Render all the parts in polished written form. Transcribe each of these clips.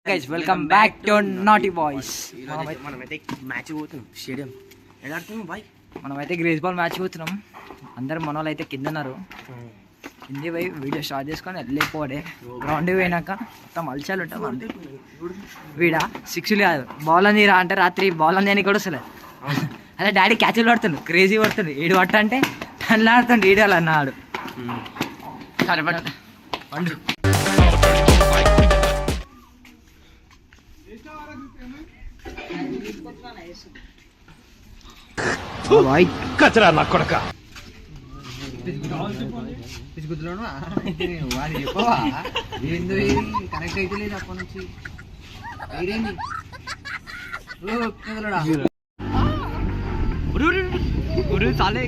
Guys welcome back to naughty boys. మనమైతే match పోతున్నాం stadium. ఎలా ఆడుతున్నాం బాయ్? మనమైతే గ్రేస్ బాల్ మ్యాచ్ పోతున్నాం. అందరు మన వాళ్ళు అయితే కింద ఉన్నారు. కింది పోయి వీడియో స్టార్ట్ చేసుకొని వెళ్ళిపోడే. గ్రౌండ్కి పోయినాక మొత్తం అలచాలు ఉంటాం. వీడ సిక్స్లు కాదు బాల్ అని రా అంటే రాత్రి బాల్ అని కూడా వస్తలేదు. అదే డాడీ క్యాచ్లు పడుతుండు, క్రేజీ పడుతుండు. ఈడు పట్ట అంటే టన్లు ఆడుతుండు. ఈడాలి అన్నాడు. సరే పండు కచరా నా కొడక కనెక్ట్ అయితే లేదు అప్పటి నుంచి. చాలే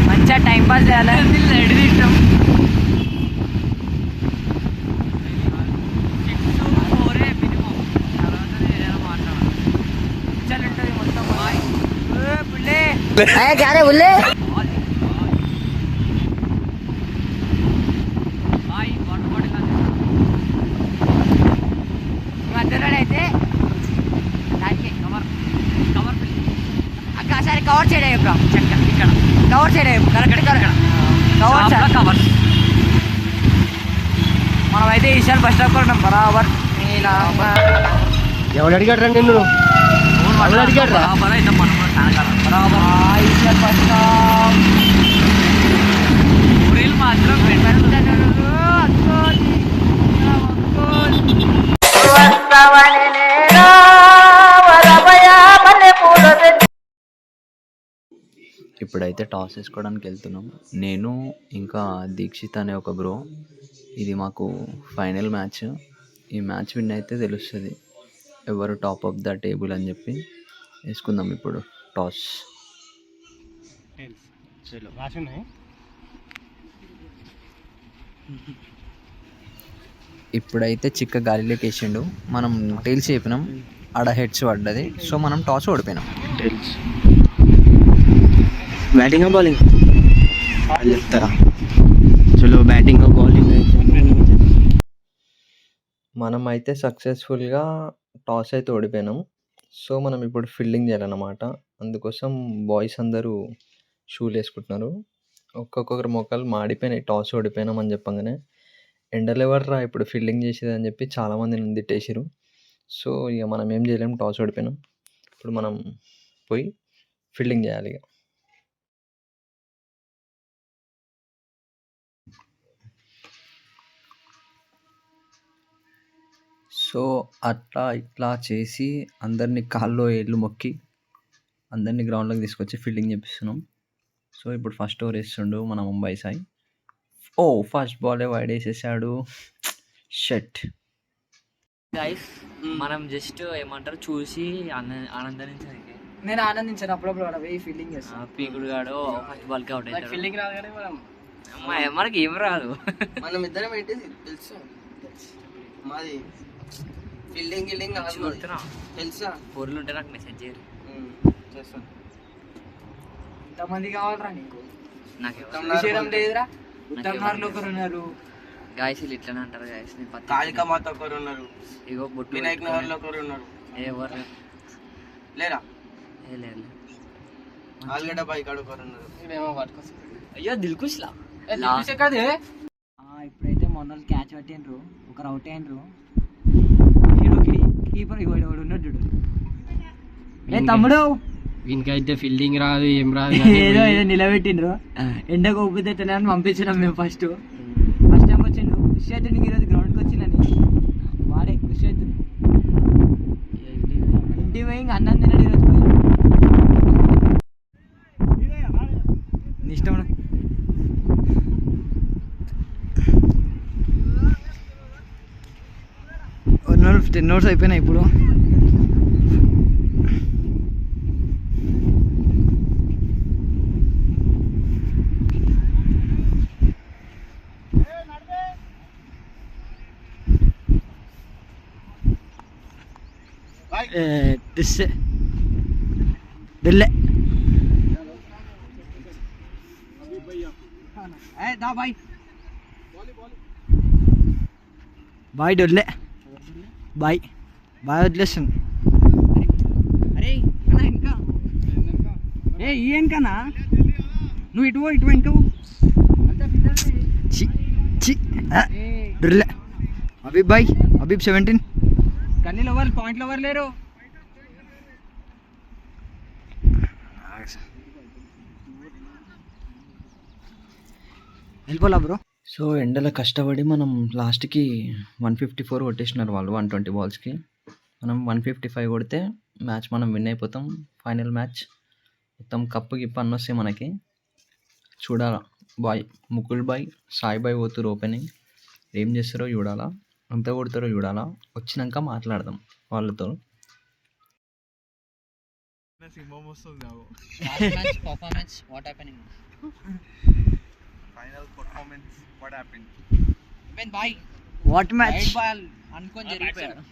మంచిగా టైం పాస్ చేయాలి. ఇష్టం మొత్తం మధ్యలో అయితే సరే కవర్ చేయడం ఇక్కడ కవర్ చేయడం కరెక్ట్ కవర్. మనమైతే ఈసారి బస్ స్టాప్ కొన్నాం బరాబర్. ఎవడు అడిగాడు రా నిన్ను? అడిగాడు ఈసారి బస్ స్టాప్ మాత్రం ఇప్పుడైతే టాస్ వేసుకోవడానికి వెళ్తున్నాం. నేను ఇంకా దీక్షిత్ అనే ఒక బ్రో. ఇది మాకు ఫైనల్ మ్యాచ్. ఈ మ్యాచ్ విన్ అయితే తెలుస్తుంది ఎవరు టాప్ ఆఫ్ ద టేబుల్ అని చెప్పి. వేసుకుందాం ఇప్పుడు టాస్. ఇప్పుడైతే చిక్క గాలిలోకి వేసిండు. మనం టైల్స్ చెప్పినాం, ఆడ హెడ్స్ పడ్డది. సో మనం టాస్ ఓడిపోయినాం. టైల్స్ బ్యాటింగ్ బౌలింగ్ చెప్తారా? చలో బ్యాటింగ్ బౌలింగ్. మనం అయితే సక్సెస్ఫుల్గా టాస్ అయితే ఓడిపోయినాం. సో మనం ఇప్పుడు ఫీల్డింగ్ చేయాలన్నమాట. అందుకోసం బాయ్స్ అందరూ షూలు వేసుకుంటున్నారు. ఒక్కొక్కరు మొక్కలు మాడిపోయినాయి టాస్ ఓడిపోయినాం అని చెప్పగానే. ఎండలు ఎవర్రా ఇప్పుడు ఫీల్డింగ్ చేసేది అని చెప్పి చాలామంది నన్ను తిట్టేసారు. సో ఇక మనం ఏం చేయలేము, టాస్ ఓడిపోయినాం. ఇప్పుడు మనం పోయి ఫీల్డింగ్ చేయాలి. ఇక సో అట్లా ఇట్లా చేసి అందరినీ కాల్లో ఏళ్ళు మొక్కి అందరినీ గ్రౌండ్లోకి తీసుకొచ్చి ఫీల్డింగ్ చేపిస్తున్నాం. సో ఇప్పుడు ఫస్ట్ ఓవర్ వేస్తుండు మన ముంబై సాయి. ఓ ఫస్ట్ బాలే వైడ్ వేసేసాడు. షట్. గైస్ మనం జస్ట్ ఏమంటారు చూసి ఆనందించాలి. నేను ఆనందించాను అప్పుడప్పుడు వాడు పోయి ఫీల్డింగ్ చేస్తాను. పీకుడు గాడు ఫస్ట్ బాల్ కి అవుట్ అవుతాడు. ఫీల్డింగ్ రాదు కానీ మనకి ఏం రాదు. మనం ఇద్దరం ఏంటి తెలుసు, మాది ఫీల్డింగ్ గిల్డింగ్ తెలుసా? ఊర్లు ఉంటే నాకు మెసేజ్ చేయరు. చేస్తాను. ఇంతమంది కావాలరా నీకు? నాకు లేదురా. ఉత్తమ్నార్లో ఒకరు ఉన్నారు. గాయస్ ఇట్లనే అంటారు గాయస్. కాళికామాత ఒకరు ఉన్నారు. ఇగో బొట్టు వినాయక్ నగర్లో ఒకరు ఉన్నారు. ఎవరు లేరా? ఏ లేదు. ఆల్గడ్డ బైక్ ఆడ ఒకరు ఉన్నారు. ఇవేమో పట్టుకొస్తా. అయ్యో దిల్కుష్లా ఇప్పుడైతే మొన్న క్యాచ్ పట్టిండ్రు, ఒకరు అవుట్ అయినరు. కీపర్ ఇవాడు ఉన్నాడు. ఏ తమ్ముడు వీనికైతే ఫీల్డింగ్ రాదు, ఏం రాదు. ఏదో నిలబెట్టిండ్రు. ఎండకు ఒప్పితే అని పంపించినాం మేము. ఫస్ట్ టైం వచ్చిండు ఖుషి అవుతుంది. ఈరోజు గ్రౌండ్కి వచ్చిందని వాడే ఖుషి అవుతుంది. ఇంటికి పోయి ఇంకా అన్నం తిన్నాడు ఈరోజు. నీ ఇష్టం 10 అవర్స్ అయిపోయినాయి ఇప్పుడు. दिल्ले బాయ్ డొల్లే బాయ్ బాయ్ వదిలేస్తుంది. అరే ఇంకా ఈ వెనకనా నువ్వు ఇటు ఇంకా డొల్లే. అబీబ్ బాయ్, అబీబ్ 17 గల్లీలో ఎవరు పాయింట్లో ఎవరు లేరు. వెళ్ళిపోలా బ్రో. సో ఎండలో కష్టపడి మనం లాస్ట్కి 154 కొట్టేసినారు వాళ్ళు 120 బాల్స్కి. మనం 155 కొడితే మ్యాచ్ మనం విన్ అయిపోతాం. ఫైనల్ మ్యాచ్ మొత్తం కప్పు గిప్పు అన్నీ వస్తాయి మనకి. చూడాలా బాయ్ ముకుల్ బాయ్ సాయి బాయ్ పోతురు ఓపెనింగ్. ఏం చేస్తారో చూడాలా, ఎంత కొడతారో చూడాలా. వచ్చినాక మాట్లాడదాం వాళ్ళతో. Performance what happening final performance what happened బాయ్ వాట్ మ్యాచ్ బాల్ అనుకొని జరిగిపోయాడు.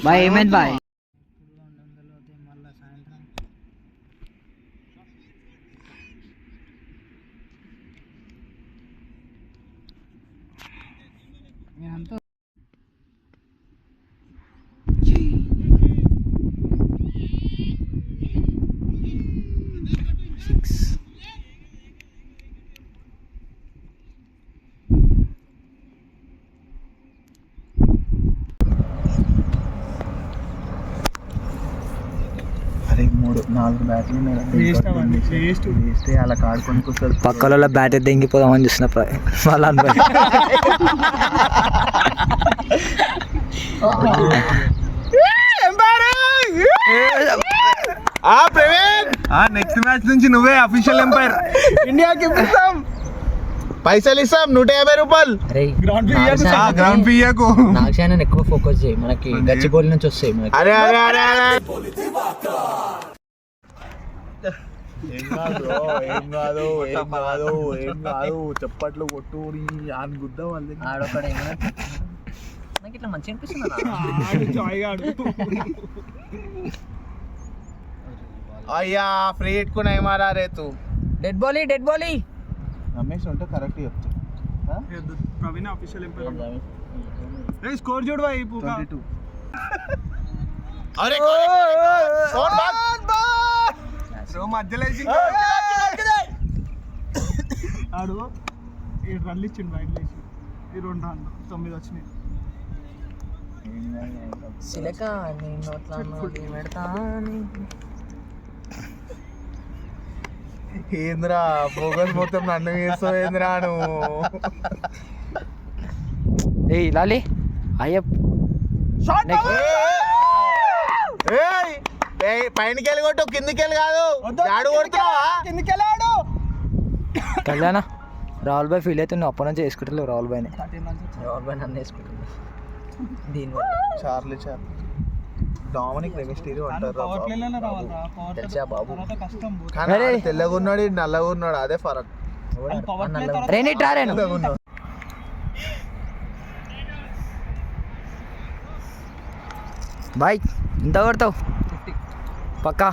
బాయ్ ఏమైంది బాయ్. అరే 4 బ్యాట్లు వేస్తే అలా ఆడుకొని కూర్చొని పక్కల బ్యాట్ దెంగిపోదామని చూసిన వాళ్ళ నెక్స్ట్ మ్యాచ్ నుంచి నువ్వే అఫీషియల్ ఎంపైర్. ఇండియాకి ఇస్తాం, పైసలు ఇస్తాం 150 రూపాయలు. Ground fee ఇయ్యకు. నాగశాయన ఎక్కువ ఫోకస్ చేయి, మనకి గచ్చిబౌలి నుంచి వస్తాయి మనకి. అరే ఏం కాదు చెప్పట్లు కొట్టు అని గుద్ద వాళ్ళకి. ఆడొక్కడే నాకు ఇట్లా మంచి అనిపిస్తుంది. అయ్యా ఫ్రీ ఇట్టుకున్నా ఏమారా రేతు డెడ్ బాలీ రమేష్ ఉంటే కరెక్ట్ చెప్తా. Praveen official umpire. స్కోర్ చూడు బాయ్ 22. అరే మధ్యలో ఆడు 7 రన్లు ఇచ్చిండు బయట లేచి. ఈ 2 రన్లు 9 వచ్చినాయి. సిలక నేను అట్లా పెడతా. ఏంద్రా ఫోకస్ మొత్తం నన్ను వేస్తావు ఏంద్రా నువ్వు. ఏయ్ లాలి అయ్యప్ పైనకి వెళ్ళి కొట్టు, కిందికి వెళ్ళి కాదు. ఆడు కొడుతున్నావా? కిందికి వెళ్ళాడు. కళ్యాణ రాహుల్ బాయ్ ఫీల్ అయితే నువ్వు అప్పటి నుంచి వేసుకుంటలేవు. రాహుల్ బాయ్ నన్ను వేసుకుంటున్నా. చార్లీ డామినిక్ రెమిస్టీరియో అంటారు కానీ తెల్లగా ఉన్నాడు నల్లగా ఉన్నాడు, అదే ఫరక్. బాయ్ ఎంత కొడతావు పక్కా?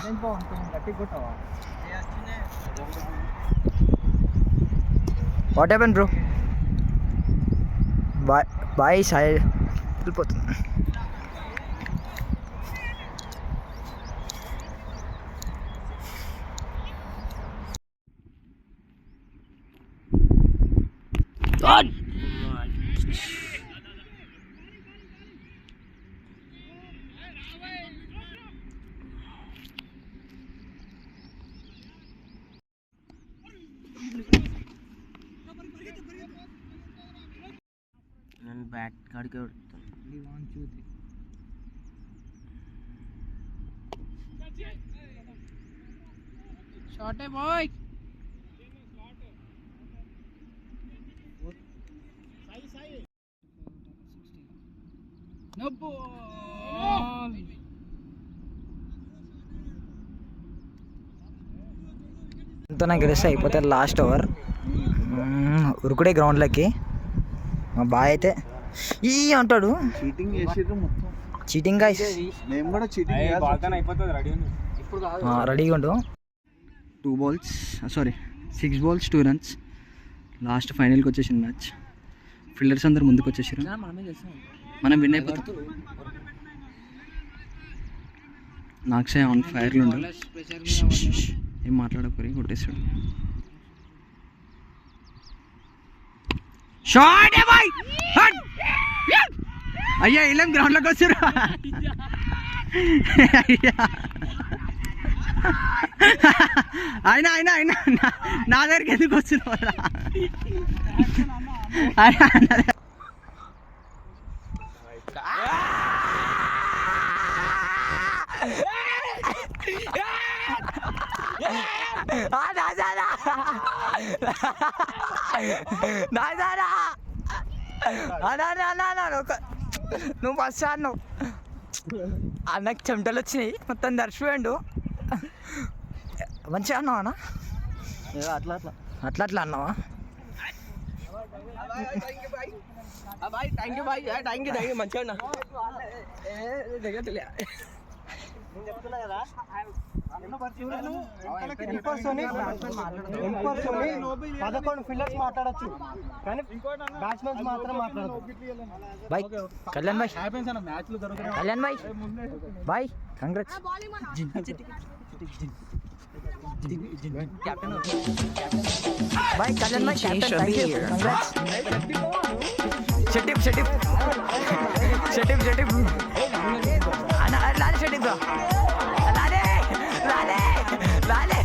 What happen bro? బాయ్ సైడ్ వెళ్ళిపోతుంది. నేను బ్యాట్ కాడికే కొడతాను. షార్టే బాయ్. మొత్తం గెలిస్తే అయిపోతే లాస్ట్ ఓవర్. ఉరుకుడే గ్రౌండ్లోకి. మా బాయ్ అయితే ఈ అంటాడు చీటింగ్ చేసిర్రు మొత్తం. Cheating guys. మేము కూడా చీటింగ్ రెడీగా ఉండు. 2 balls 6 balls 2 runs. లాస్ట్ ఫైనల్కి వచ్చేసింది మ్యాచ్. ఫీల్డర్స్ అందరు ముందుకు వచ్చేసారు. మనం విన్ అయిపోతాం. నాక్షయ్ ఆన్ ఫైర్లో ఉండు. ఏం మాట్లాడకూరి కొట్టేస్తాడు. షాట్ అయ్యా వెళ్ళాం గ్రౌండ్లోకి వచ్చారు. అయినా నా దగ్గరికి ఎందుకు వస్తున్నారా? నువ్వు ఫస్ట్ అన్నావు. అన్నకి చెమటలు వచ్చినాయి, మొత్తం దర్శిపోయాడు. మంచిగా అన్నావా అన్న? అట్లా అన్నావా? ఫీల్డర్స్ మాట్లాడచ్చు కానీ బ్యాట్స్మెన్స్ మాత్రం మాట్లాడదు. బాయ్ కళ్యాణ్ బాయ్. కళ్యాణ్ బాయ్ బాయ్ కంగ్రాట్స్. బాయ్ కళ్యాణ్ బాయ్ captain. Thank you. Congrats. Shut up అన్న లాలే షటిప్ బ్రో. లాలే